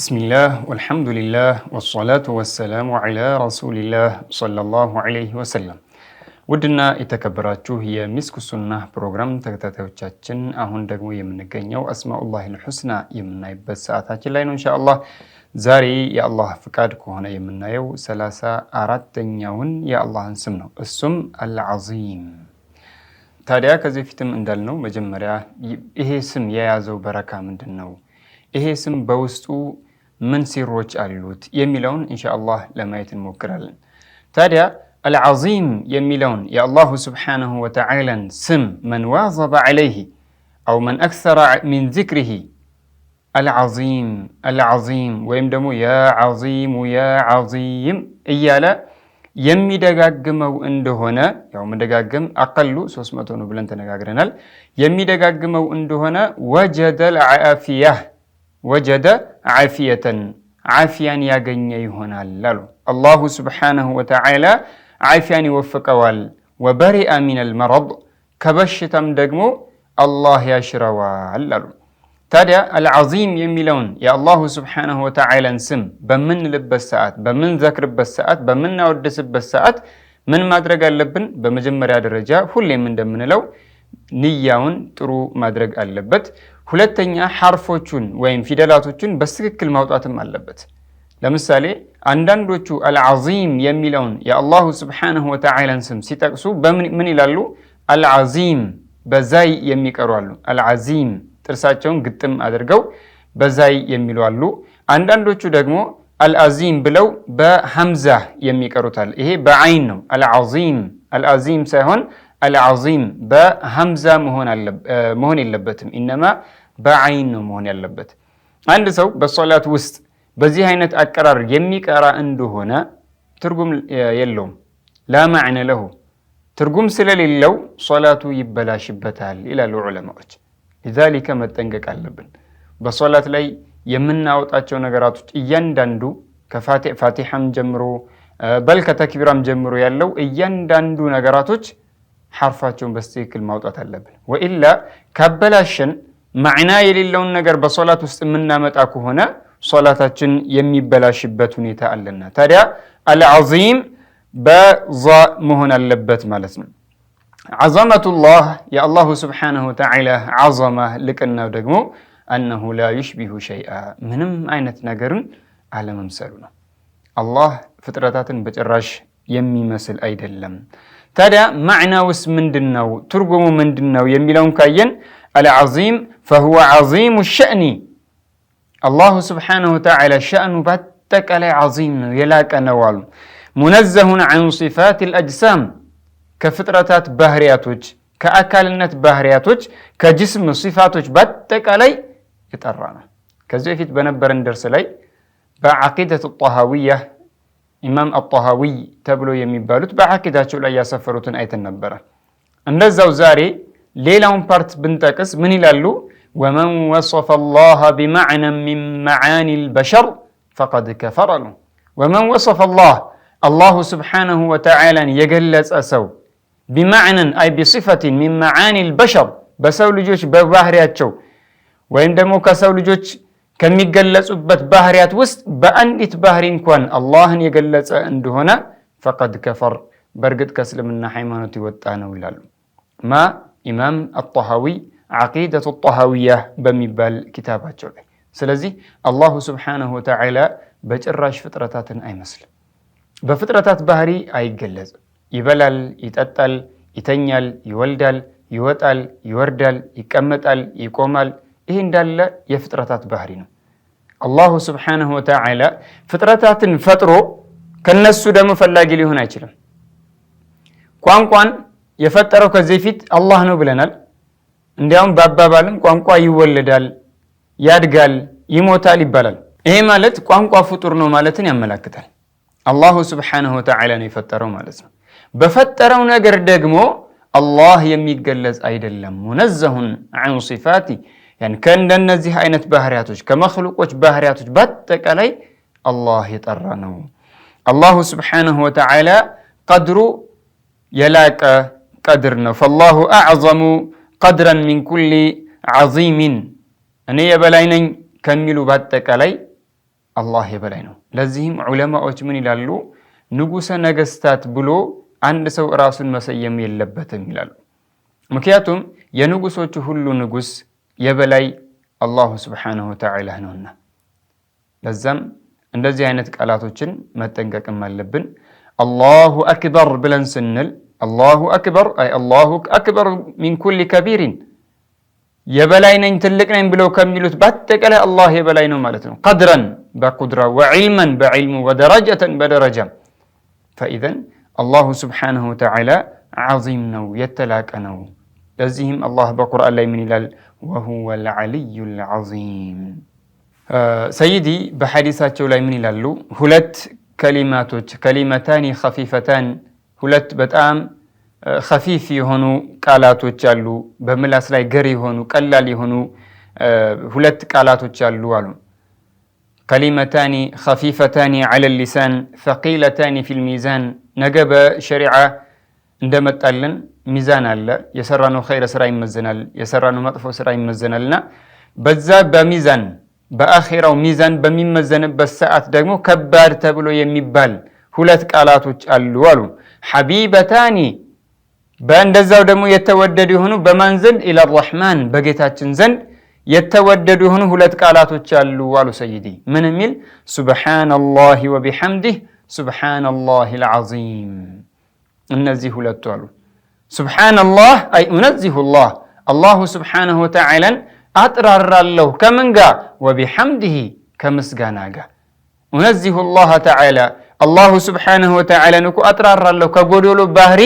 بسم الله والحمد لله والصلاة والسلام على رسول الله صلى الله عليه وسلم ودنا የተከበራችሁ የሚስኩ ሱናህ ፕሮግራም ተከታታዮቻችን አሁን ደግሞ የምንገኘው አስማኡላሂል ሁስና የምናይበት ሰዓታችን ላይ ነው ኢንሻአላህ። ዛሬ የአላህ ፍቃድ ከሆነ የምናየው 34ኛውን የአላህን ስም ነው። እሱም አልዓዚም። ታዲያ ከዚህ ፊትም እንዳልነው መጀመሪያ ይሄ ስም የያዘው በረካ ምንድነው? ይሄ ስም በውስጡ ምን ሲሮች አሉት የሚለውን ኢንሻአላህ ለማየት እንሞክራለን። ታዲያ አልዓዚም የሚለውን የአላሁ ስብሓነሁ ወተዓላን ስም መን ዋዘበ ዐለይህ አው መን አክሰረ ሚን ዚክሪህ አልዓዚም ወይም ደግሞ ያ ዓዚሙ ያ ዓዚም እያለ የሚደጋግመው እንደሆነ ያው መደጋገም አቀሉ 300 ነው ብለን ተነጋግረናል። የሚደጋግመው እንደሆነ ወጀደ ዓፊየተን ዓፊያን ያገኘ ይሆናል አሉ። አላሁ ስብሓነሁ ወተዓላ ዓፊያን ይወፍቀዋል። ወበሪአ ሚነል መረድ ከበሽታም ደግሞ አላህ ያሽረዋል አሉ። ታዲያ አልዓዚም የሚለውን የአላሁ ስብሓነሁ ወተዓላን ስም በምንልበት ሰዓት፣ በምንዘክርበት ሰዓት፣ በምናወድስበት ሰዓት ምን ማድረግ አለብን? በመጀመሪያ ደረጃ ሁሌም እንደምንለው ንያውን ጥሩ ማድረግ አለበት። ሁለተኛ ሐርፎቹን ወይም ፊደላቶቹን በትክክል ማውጣትም አለበት። ለምሳሌ አንዳንዶቹ አልዓዚም የሚለውን የአላሁ ስብሓነሁ ወተዓላን ስም ሲጠቅሱ ምን ይላሉ? አልዓዚም በዛይ የሚቀሩ አሉ። አልዓዚም ጥርሳቸውን ግጥም አድርገው በዛይ የሚሉ አሉ። አንዳንዶቹ ደግሞ አልዓዚም ብለው በሐምዛ የሚቀሩታል። ይሄ በዐይን ነው። አልዓዚም ሳይሆን አልዓዚም በሐምዛ መሆን የለበትም። ኢነማ በዐይን ነው መሆን ያለበት። አንድ ሰው በሶላት ውስጥ በዚህ አይነት አቀራር የሚቀራ እንደሆነ ትርጉም የለውም። ላ መዕነ ለሁ ትርጉም ስለሌለው ሶላቱ ይበላሽበታል ይላሉ ዑለማዎች። ሊዛሊከ መጠንቀቅ አለብን። በሶላት ላይ የምናወጣቸው ነገራቶች እያንዳንዱ ከፋቲሐም ጀምሮ በል ከተክቢራም ጀምሮ ያለው እያንዳንዱ ነገራቶች ሐርፋቸውን በትክክል ማውጣት አለብን። ወኢላ ካበላሸን ማዕና የሌለውን ነገር በሶላት ውስጥ የምናመጣ ከሆነ ሶላታችን የሚበላሽበት ሁኔታ አለና ታዲያ አልዓዚም በዛ መሆን አለበት ማለት ነው። ዐዘመቱላህ የአላሁ ስብሓነሁ ወተዓላ ዐዘማ ልቅናው ደግሞ አነሁ ላ ዩሽቢሁ ሸይአ ምንም አይነት ነገርን አለመምሰሉ ነው። አላህ ፍጥረታትን በጭራሽ የሚመስል አይደለም። ታዲያ ማዕናውስ ምንድነው? ትርጉሙ ምንድነው የሚለውን ካየን አልዓዚም ፈሁወ ዐዚሙ ሸእኒ አላሁ ስብሓነሁ ወተዓላ ሸእኑ በአጠቃላይ ዐዚም ነው፣ የላቀ ነው አሉ። ሙነዘሁን ዐን ሲፋቲል አጅሳም ከፍጥረታት ባህሪያቶች፣ ከአካልነት ባህሪያቶች፣ ከጅስም ሲፋቶች በአጠቃላይ የጠራ ነው። ከዚህ በፊት በነበረን ደርስ ላይ በዐቂደቱ ጣሃዊያ ኢማም አጣሃዊ ተብሎ የሚባሉት በዐቂዳቸው ላይ ያሰፈሩትን አይተን ነበረ። እንደዛው ዛሬ ሌላውን ፓርት ብንጠቅስ ምን ይላሉ? ወመን ወሰፈ አላህ ቢመዕነን ሚን መዓኒል በሸር ፈቀድ ከፈረ ነው። ወመን ወሰፈ አላሁ ስብሓነሁ ወተዓላን የገለጸ ሰው ቢመዕነን አይ ቢሲፈቲን ሚን መዓኒል በሸር በሰው ልጆች በባህሪያቸው ወይም ደግሞ ከሰው ልጆች ከሚገለጹበት ባህሪያት ውስጥ በአንዲት ባህሪ እንኳን አላህን የገለጸ እንደሆነ ፈቀድ ከፈር በእርግጥ ከእስልምና ሃይማኖት ይወጣ ነው ይላሉ። ኢማም አጣሃዊ ዐቂደቱ ጣሃዊያ በሚባል ኪታባቸው ላይ። ስለዚህ አላሁ ስብሓነሁ ወተዓላ በጭራሽ ፍጥረታትን አይመስልም። በፍጥረታት ባህሪ አይገለጽም። ይበላል፣ ይጠጣል፣ ይተኛል፣ ይወልዳል፣ ይወጣል፣ ይወርዳል፣ ይቀመጣል፣ ይቆማል። ይህ እንዳለ የፍጥረታት ባህሪ ነው። አላሁ ስብሓነሁ ወተዓላ ፍጥረታትን ፈጥሮ ከነሱ ደግሞ ፈላጊ ሊሆን አይችልም። ቋንቋን የፈጠረው ከዚህ ፊት አላህ ነው ብለናል። እንዲያውም በአባባልም ቋንቋ ይወለዳል፣ ያድጋል፣ ይሞታል ይባላል። ይሄ ማለት ቋንቋ ፍጡር ነው ማለትን ያመላክታል። አላሁ ስብሓነሁ ወተዓላ ነው የፈጠረው ማለት ነው። በፈጠረው ነገር ደግሞ አላህ የሚገለጽ አይደለም። ሙነዘሁን ዐን ሲፋቲ ከእንደነዚህ አይነት ባህሪያቶች ከመክሉቆች ባህሪያቶች በአጠቃላይ አላህ የጠራ ነው። አላሁ ስብሓነሁ ወተዓላ ቀድሩ የላቀ ቀድር ነው። ፈላሁ አዕዘሙ ቀድረን ሚን ኩሊ ዐዚሚን እኔ የበላይ ነኝ ከሚሉ በአጠቃላይ አላህ የበላይ ነው። ለዚህም ዑለማዎች ምን ይላሉ? ንጉሰ ነገስታት ብሎ አንድ ሰው ራሱን መሰየም የለበትም ይላሉ። ምክንያቱም የንጉሶቹ ሁሉ ንጉስ የበላይ አላሁ ስብሓነሁ ወተዓላ ነውና። ለዛም እንደዚህ አይነት ቃላቶችን መጠንቀቅም አለብን። አላሁ አክበር ብለን ስንል አላሁ አክበር አይ አላሁ አክበር ሚን ኩሊ ከቢሪን የበላይ ነኝ ትልቅ ነኝ ብለው ከሚሉት በአጠቃላይ አላህ የበላይ ነው ማለት ነው። ቀድረን በቁድራ ወዕልመን በዕልሙ ወደረጀተን በደረጃም ፈኢዘን አላሁ ስብሓነሁ ወተዓላ ዓዚም ነው የተላቀ ነው። ለዚህም አላህ በቁርአን ላይ ምን ይላል? ወሁወል ዓሊዩል ዓዚም። ሰይዲ በሐዲሳቸው ላይ ምን ይላሉ? ሁለት ከሊማቶች ከሊመታኒ ኸፊፈታን ሁለት በጣም ኸፊፍ የሆኑ ቃላቶች አሉ። በምላስ ላይ ገር የሆኑ ቀላል የሆኑ ሁለት ቃላቶች አሉ አሉ። ከሊመታኒ ኸፊፈታኒ ዐለል ሊሳን ሰቂለታኒ ፊል ሚዛን። ነገ በሸሪዓ እንደመጣልን ሚዛን አለ። የሰራነው ኸይረ ስራ ይመዘናል፣ የሰራነው መጥፎ ስራ ይመዘናልና በዛ በሚዛን በአኺራው ሚዛን በሚመዘንበት ሰዓት ደግሞ ከባድ ተብሎ የሚባል ሁለት ቃላቶች አሉ አሉ። ሐቢበታኒ በእንደዛው ደግሞ የተወደዱ የሆኑ በማን ዘንድ? ኢላ ረሕማን በጌታችን ዘንድ የተወደዱ የሆኑ ሁለት ቃላቶች አሉ አሉ ሰይዲ። ምን የሚል? ሱብሓነላሂ ወቢሐምዲህ ሱብሓነላሂል ዓዚም። እነዚህ ሁለቱ አሉ። ሱብሓነላህ አይ ኡነዚሁላህ አላሁ ስብሓነሁ ወተዓላን አጥራራለሁ ከምን ጋር? ወቢሐምዲህ ከምስጋና ጋር። ኡነዚሁላህ ተዓላ አላሁ ስብሓነሁ ወተዓላን እኮ አጥራራለሁ ከጎዶሎ ባህሪ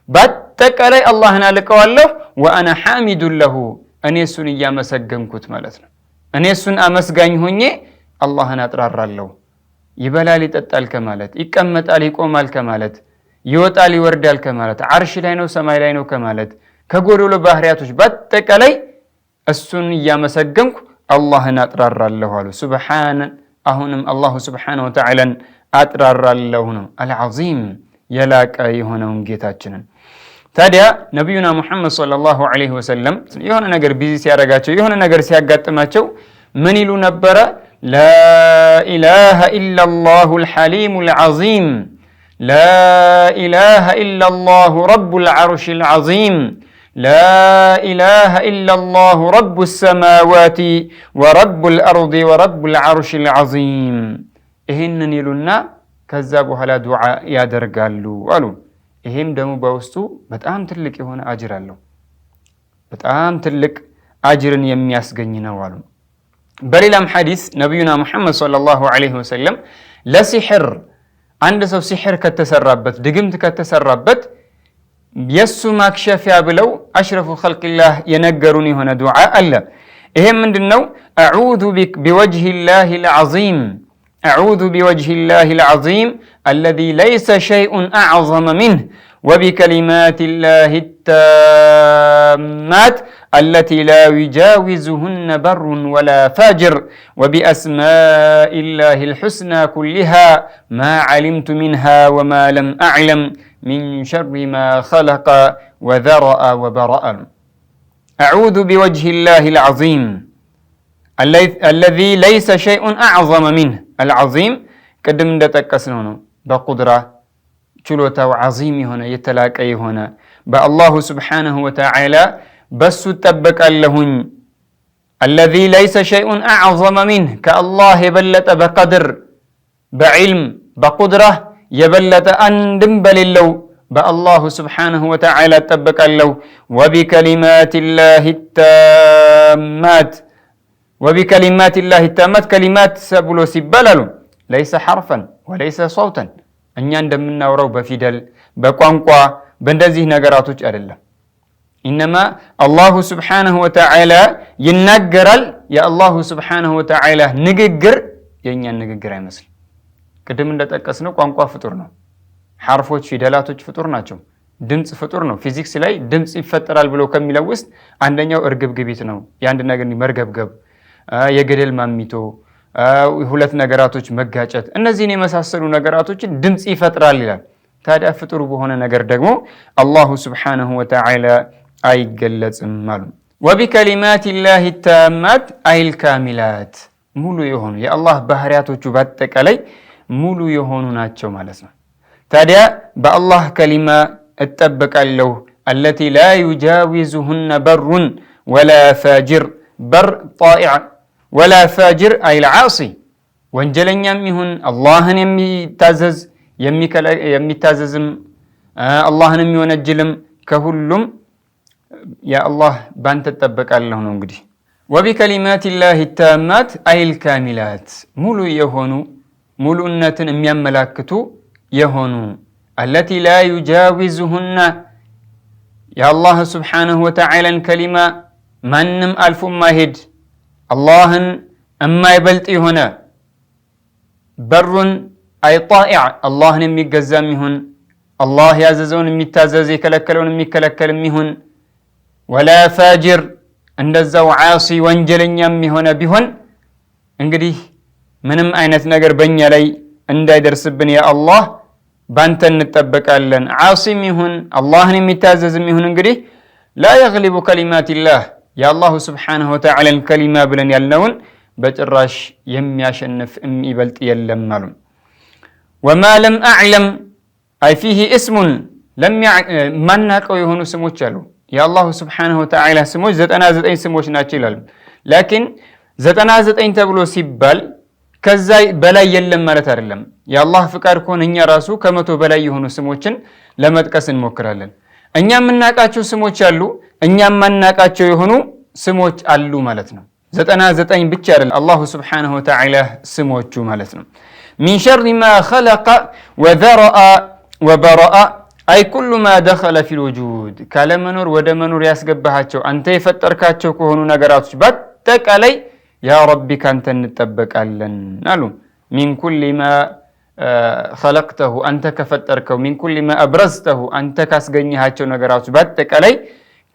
በአጠቃላይ አላህን አልቀዋለሁ። ወአና ሓሚዱን ለሁ እኔ እሱን እያመሰገንኩት ማለት ነው። እኔ እሱን አመስጋኝ ሆኜ አላህን አጥራራለሁ። ይበላል ይጠጣል ከማለት፣ ይቀመጣል ይቆማል ከማለት፣ ይወጣል ይወርዳል ከማለት፣ ዓርሽ ላይ ነው ሰማይ ላይ ነው ከማለት ከጎዶሎ ባህሪያቶች በአጠቃላይ እሱን እያመሰገንኩ አላህን አጥራራለሁ አሉ። ሱብሓነ አሁንም አላሁ ስብሓነሁ ወተዓላን አጥራራለሁ ነው። አልዓዚም የላቀ የሆነውን ጌታችንን። ታዲያ ነቢዩና ሙሐመድ ሰለላሁ ዐለይሂ ወሰለም የሆነ ነገር ቢዚ ሲያደርጋቸው የሆነ ነገር ሲያጋጥማቸው ምን ይሉ ነበረ? ላኢላሃ ኢለላሁል ሐሊሙል ዓዚም፣ ላኢላሃ ኢለላሁ ረቡል ዓርሺል ዓዚም፣ ላኢላሃ ኢለላሁ ረቡ ሰማዋቲ ወረቡል አርዲ ወረቡል ዓርሺል ዓዚም። ይህንን ይሉና ከዛ በኋላ ዱዓ ያደርጋሉ አሉ። ይሄም ደግሞ በውስጡ በጣም ትልቅ የሆነ አጅር አለው። በጣም ትልቅ አጅርን የሚያስገኝ ነው አሉ። በሌላም ሐዲስ ነቢዩና ሙሐመድ ሰለላሁ ዐለይሂ ወሰለም ለሲሕር አንድ ሰው ሲሕር ከተሰራበት ድግምት ከተሰራበት የሱ ማክሸፊያ ብለው አሽረፉ ኸልቂላህ የነገሩን የሆነ ዱዓ አለ። ይሄም ምንድነው? አዑዙ ቢወጅሂላሂል ዐዚም أعوذ بوجه الله العظيم الذي ليس شيء أعظم منه وبكلمات الله التامات التي لا يجاوزهن بر ولا فاجر وبأسماء الله الحسنى كلها ما علمت منها وما لم أعلم من شر ما خلق وذرأ وبرأ. أعوذ بوجه الله العظيم الذي ليس شيء أعظم منه አልዓዚም ቅድም እንደጠቀስነው ነው። በቁድራ ችሎታው ዓዚም የሆነ የተላቀ የሆነ በአላሁ ስብሓነሁ ወተዓላ በሱ እጠበቃለሁኝ። አለዚ ለይሰ ሸይኡን አዕዘመ ሚንህ ከአላህ የበለጠ በቀድር በዕልም በቁድራ የበለጠ አንድም በሌለው በአላሁ ስብሓነሁ ወተዓላ እጠበቃለሁ። ወቢከሊማቲላሂ ታማት ወቢከሊማቲላሂ ታማት ከሊማት ብሎ ሲባል አሉ ለይሰ ሐርፈን ወለይሰ ሶውተን እኛ እንደምናወራው በፊደል በቋንቋ በእንደዚህ ነገራቶች አይደለም። ኢነማ አላሁ ስብሓነሁ ወተዓላ ይናገራል። የአላሁ ስብሓነሁ ወተዓላ ንግግር የእኛን ንግግር አይመስል። ቅድም እንደጠቀስነው ቋንቋ ፍጡር ነው። ሐርፎች ፊደላቶች ፍጡር ናቸው። ድምፅ ፍጡር ነው። ፊዚክስ ላይ ድምፅ ይፈጠራል ብሎ ከሚለው ውስጥ አንደኛው እርግብግቢት ነው። የአንድ ነገር መርገብገብ፣ የገደል ማሚቶ፣ ሁለት ነገራቶች መጋጨት፣ እነዚህን የመሳሰሉ ነገራቶችን ድምፅ ይፈጥራል ይላል። ታዲያ ፍጡር በሆነ ነገር ደግሞ አላሁ ስብሓነሁ ወተዓላ አይገለጽም አሉ። ወቢከሊማቲላሂ ታማት አይል ካሚላት ሙሉ የሆኑ የአላህ ባህሪያቶቹ በአጠቃላይ ሙሉ የሆኑ ናቸው ማለት ነው። ታዲያ በአላህ ከሊማ እጠበቃለሁ አለቲ ላ ዩጃዊዙሁነ በሩን ወላ ፋጅር በር ጣኢዕ ወላ ፋጅር አይል ዓሲ ወንጀለኛም ይሁን አላህን የሚታዘዝም አላህን የሚወነጅልም ከሁሉም የአላህ ባንተ እጠበቃለሁ ነው። እንግዲህ ወቢከሊማት ላህ ታማት አይል ካሚላት ሙሉ የሆኑ ሙሉእነትን የሚያመላክቱ የሆኑ አለቲ ላ ዩጃዊዙሁና የአላህ ስብሓንሁ ወተዓላን ከሊማ ማንም አልፎ ማይሄድ አላህን የማይበልጥ የሆነ በሩን አይ ጣኢዕ አላህን የሚገዛም ይሁን አላህ ያዘዘውን የሚታዘዝ የከለከለውን የሚከለከልም ይሁን ወላ ፋጅር እንደዛው ዓሲ ወንጀለኛም የሆነ ቢሆን እንግዲህ ምንም አይነት ነገር በእኛ ላይ እንዳይደርስብን ያ አላህ ባንተ እንጠበቃለን። ዓሲም ይሁን አላህን የሚታዘዝም ይሁን እንግዲህ ላ የግሊቡ ከሊማቲላህ የአላሁ ስብሓንሁ ወተዓላን ከሊማ ብለን ያልነውን በጭራሽ የሚያሸንፍ የሚበልጥ የለም አሉ። ወማ ለም አዕለም አይ ፊህ እስሙን ማናቀው የሆኑ ስሞች አሉ። የአላሁ ስብሓንሁ ወተዓላ ስሞች 99 ስሞች ናቸው ይላሉ። ላኪን 99 ተብሎ ሲባል ከዛ በላይ የለም ማለት አይደለም። የአላህ ፍቃድ ከሆነ እኛ ራሱ ከመቶ በላይ የሆኑ ስሞችን ለመጥቀስ እንሞክራለን። እኛ የምናቃቸው ስሞች አሉ፣ እኛ የማናቃቸው የሆኑ ስሞች አሉ ማለት ነው። 99 ብቻ አይደለም አላሁ ስብሓንሁ ወተዓላ ስሞቹ ማለት ነው። ሚን ሸሪ ማ ኸለቀ ወዘረአ ወበረአ አይ ኩሉ ማ ደኸለ ፊል ውጁድ ካለመኖር ወደ መኖር ያስገባሃቸው አንተ የፈጠርካቸው ከሆኑ ነገራቶች በአጠቃላይ ያ ረቢ ካንተ እንጠበቃለን አሉ። ሚን ኩሊ ማ ኸለቅተሁ አንተ ከፈጠርከው፣ ሚን ኩሊ ማ አብረዝተሁ አንተ ካስገኘሃቸው ነገራቶች በአጠቃላይ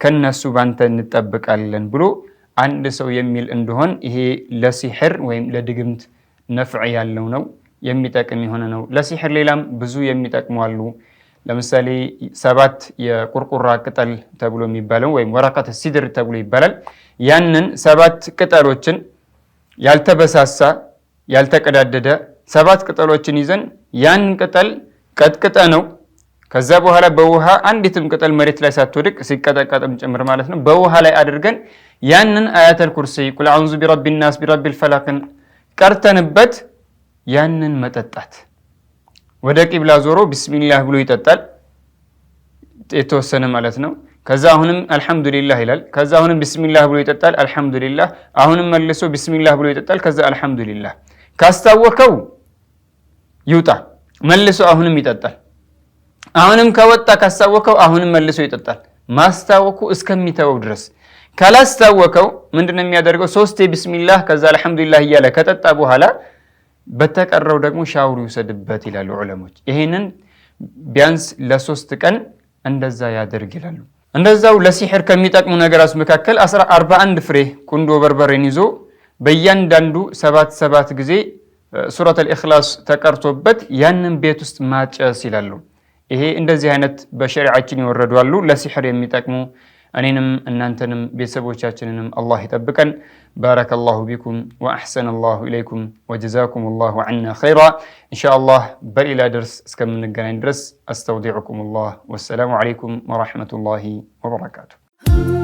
ከነሱ ባንተ እንጠበቃለን ብሎ አንድ ሰው የሚል እንደሆን ይሄ ለሲሕር ወይም ለድግምት ነፍዕ ያለው ነው፣ የሚጠቅም የሆነ ነው። ለሲሕር ሌላም ብዙ የሚጠቅሙ አሉ። ለምሳሌ 7 የቁርቁራ ቅጠል ተብሎ የሚባለው ወይም ወረቀት ሲድር ተብሎ ይባላል። ያንን 7 ቅጠሎችን ያልተበሳሳ ያልተቀዳደደ 7 ቅጠሎችን ይዘን ያንን ቅጠል ቀጥቅጠ ነው ከዛ በኋላ በውሃ አንዲትም ቅጠል መሬት ላይ ሳትወድቅ ሲቀጠቀጥም ጭምር ማለት ነው በውሃ ላይ አድርገን ያንን አያተል ኩርሲ ቁል አዑዙ ቢረቢ ናስ ቢረቢል ፈለቅን ቀርተንበት ያንን መጠጣት። ወደ ቂብላ ዞሮ ቢስሚላህ ብሎ ይጠጣል የተወሰነ ማለት ነው። ከዛ አሁንም አልሐምዱሊላህ ይላል። ከዛ አሁንም ቢስሚላህ ብሎ ይጠጣል አልሐምዱሊላህ። አሁንም መልሶ ቢስሚላህ ብሎ ይጠጣል። ከዛ አልሐምዱሊላህ። ካስታወከው ይውጣ መልሶ አሁንም ይጠጣል። አሁንም ከወጣ ካስታወከው አሁንም መልሶ ይጠጣል ማስታወኩ እስከሚተወው ድረስ። ካላስታወከው ምንድነው የሚያደርገው? 3 ቢስሚላህ ከዛ አልሐምዱሊላህ እያለ ከጠጣ በኋላ በተቀረው ደግሞ ሻውር ይውሰድበት ይላሉ ዑለሞች። ይሄንን ቢያንስ ለ3 ቀን እንደዛ ያደርግ ይላሉ። እንደዛው ለሲሕር ከሚጠቅሙ ነገራቶች መካከል 41 ፍሬ ቁንዶ በርበሬን ይዞ በእያንዳንዱ 7 ጊዜ ሱረቱል ኢኽላስ ተቀርቶበት ያንን ቤት ውስጥ ማጨስ ይላሉ። ይሄ እንደዚህ አይነት በሸሪዓችን ይወረዱ አሉ ለሲሕር የሚጠቅሙ። እኔንም እናንተንም ቤተሰቦቻችንንም አላህ ይጠብቀን። ባረከላሁ ቢኩም ወአሕሰነላሁ ኢለይኩም ወጀዛኩሙላሁ ዐና ኸይራ። ኢንሻአላህ በሌላ ደርስ እስከምንገናኝ ድረስ አስተውዲዑኩሙላህ ወሰላሙ ዐለይኩም ወረሕመቱላሂ ወበረካቱሁ።